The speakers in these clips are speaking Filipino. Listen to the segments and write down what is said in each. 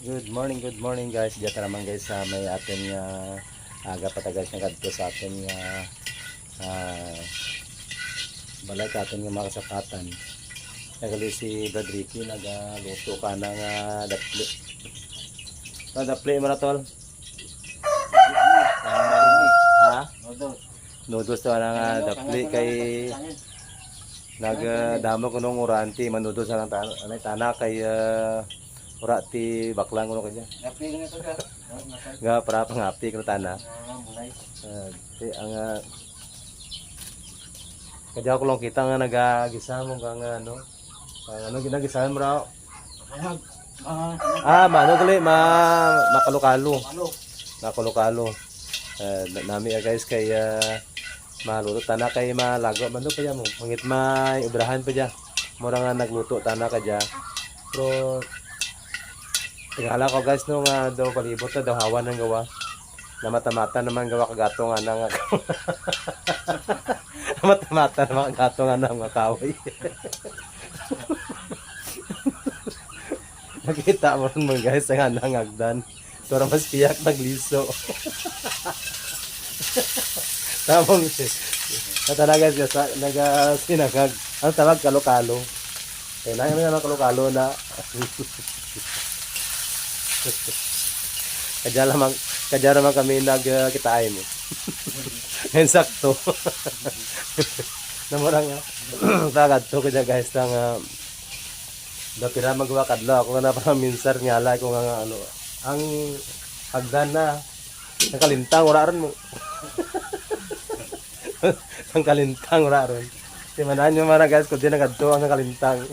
Good morning guys. Diyan naman guys sa may atin nga aga pa ta guys nagadto sa atin nga balay ka atin nga mga kasapatan. Nagali si Brad Ricky nagaluto ka ng dapli. Dapli mo na tol. Ha? Noodles to nga dapli kay nagdamo ko nung uranti manudo sa tanah kay urati baklang ko kanya. Dapli nga to ka. Nga para pangapi ko tanah. Ti ang kadya ko lang kita nga nagagisa mo kang ano ginagisa mo raw. Mano gali makalukalo. Nakulukalo. Nami guys kay maluto tanah kay malago man do pa mo. Mangit may ubrahan pa dya. Mura nga nagluto tanah ka dya. Pero tingala ko guys nung daw palibot na daw hawan ng gawa. Na mata-mata naman gawa kagato nga nang mata-mata naman kagato nga nang makaway. Nakita mo naman guys ang anang agdan. Pero mas piyak nagliso. Tamong talaga siya nagasinagag. Ang tawag kalo-kalo. Kaya naman kalo-kalo na. Kadya naman kami nagkitain mo. Ngayon sakto. Namurang tagad to kadya guys ng dapira magawa kadlaw ako na parang minsan ngala ko nga ano ang hagdan na nakalintang wala ron mo. Ang kalintang wala ron. Di manan yung mga guys ko di nagadto ang nakalintang.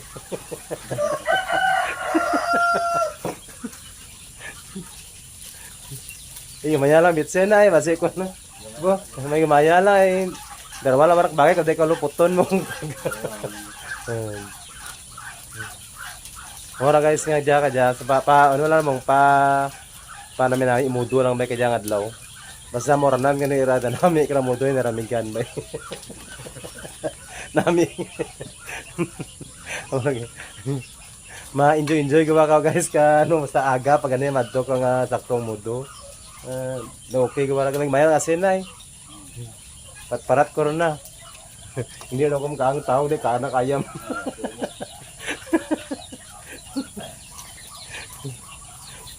Mayala bitsen ay basi ko na. Bo, may mayala ay darwala barak bagay kada ka luputon mo. Ora guys nga diya ka diya sa ano lang mong pa namin na imudo lang may kadya adlaw. Basta mo ranan gani irada nami kra mudo ni ramigan bay. Nami. Ma-enjoy gawa ka guys ka ano basta aga pag ganyan madto ka nga saktong mudo. Okay gawa lang mayroon asin na eh. Patparat ko rin na. Hindi na akong kaang tao di ka anak ayam.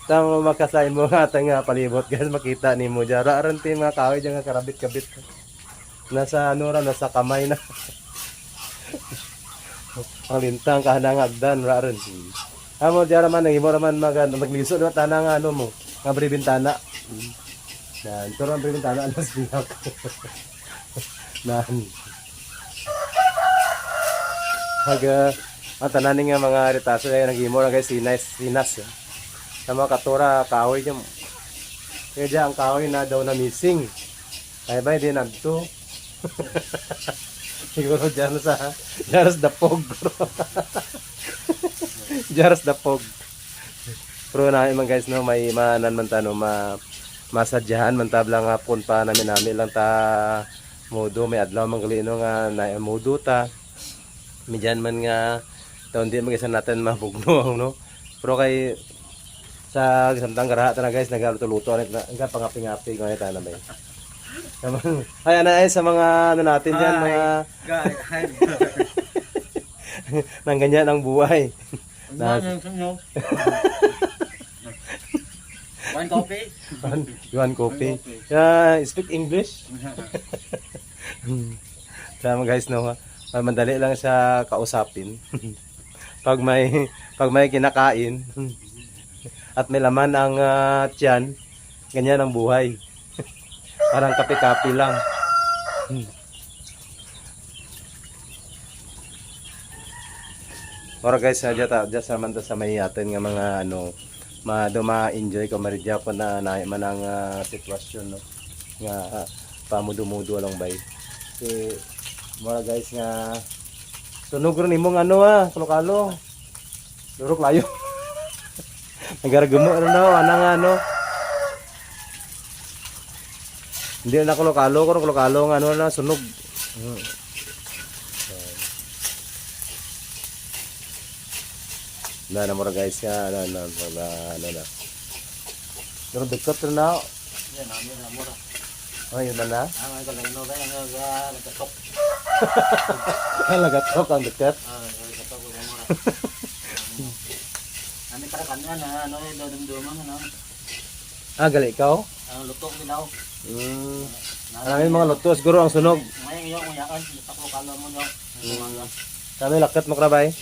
Tama makasain mo nga atang palibot guys makita ni mo dyan. Raaran ti mga kahoy dyan nga karabit-kabit. Nasa ano ra, nasa kamay na. Ang lintang kahanang agdan raaran. Amo dyan naman, nangimo naman magliso na tanang ano mo. Nga bintana. Yan, pero ang bintana alas biyak. Nan. Ang tananing nga mga retaso ay nagimo na guys sinas. Sama katura kahoy niya. Kaya dyan ang kahoy na daw na missing. Kaya ba hindi nagto? Siguro dyan sa Jaras Dapog. Jaras Dapog. Pero na man guys no may manan man tano masadyahan man tablang hapon pa namin lang ta modo may adlaw man galino nga na modo ta. Medyan man nga taon di magisan natin mabugno no. Pero kay sa samtang garaha ta na guys nagaluto-luto na nga pangapi-ngapi nga ta na ba. Ay ana ay sa mga ano natin diyan mga nang ganyan ang buhay. One coffee? One coffee. Speak English? Tama guys no. Madali lang siya kausapin. pag may kinakain at may laman ang tiyan, ganyan ang buhay. Parang kape-kape lang. Ora guys, dyan sa manta sa may atin nga mga ano, ma-enjoy ko maridya ko na man ang sitwasyon no. Nga pamudo-mudo lang bay. Si mora guys nga tunog ron imong ano kalo-kalo. Durok layo. Nagaragamo anang ano. Hindi na kalo-kalo nga ano na sunog. Na mura guys ya na. Pero dekat na. Yan, namin na mura. Oh, yun na na. May kalagno ba yung nagkatok. Lagatok ang dekat. Nagkatok ko mura. Ano para kanyan ano yung dumdumang ano. Ah, gali ikaw? Ang luto ginaw. Maraming mga luto siguro ang sunog. May yung uyakan, taklo kala mo daw. Kami lakat mo krabay.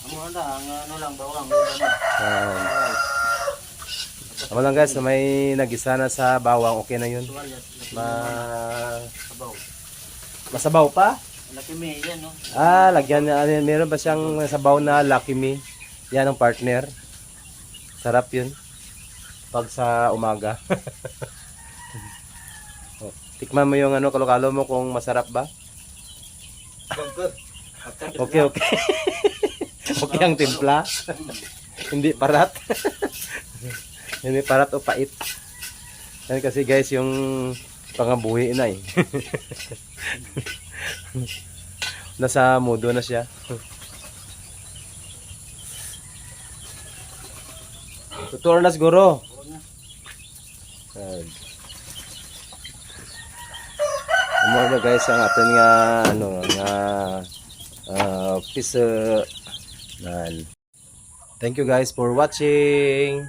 Amo na ang ano lang bawang. Ako lang guys, may nagisa na sa bawang, okay na yun. Sabaw. Masabaw pa? Laki may yan no. Ah, lagyan na, meron ba siyang sabaw na Lucky Me? Yan ang partner. Sarap yun. Pag sa umaga. Oh, tikman mo yung ano, kalokalo mo kung masarap ba? Okay, okay. Okay ang timpla. Hindi parat. Hindi parat o pait. Yan kasi guys yung pangabuhi na eh. Nasa mudo na siya. Tuturo na siguro. Ano na guys ang atin nga ano nga piece. Thank you guys for watching.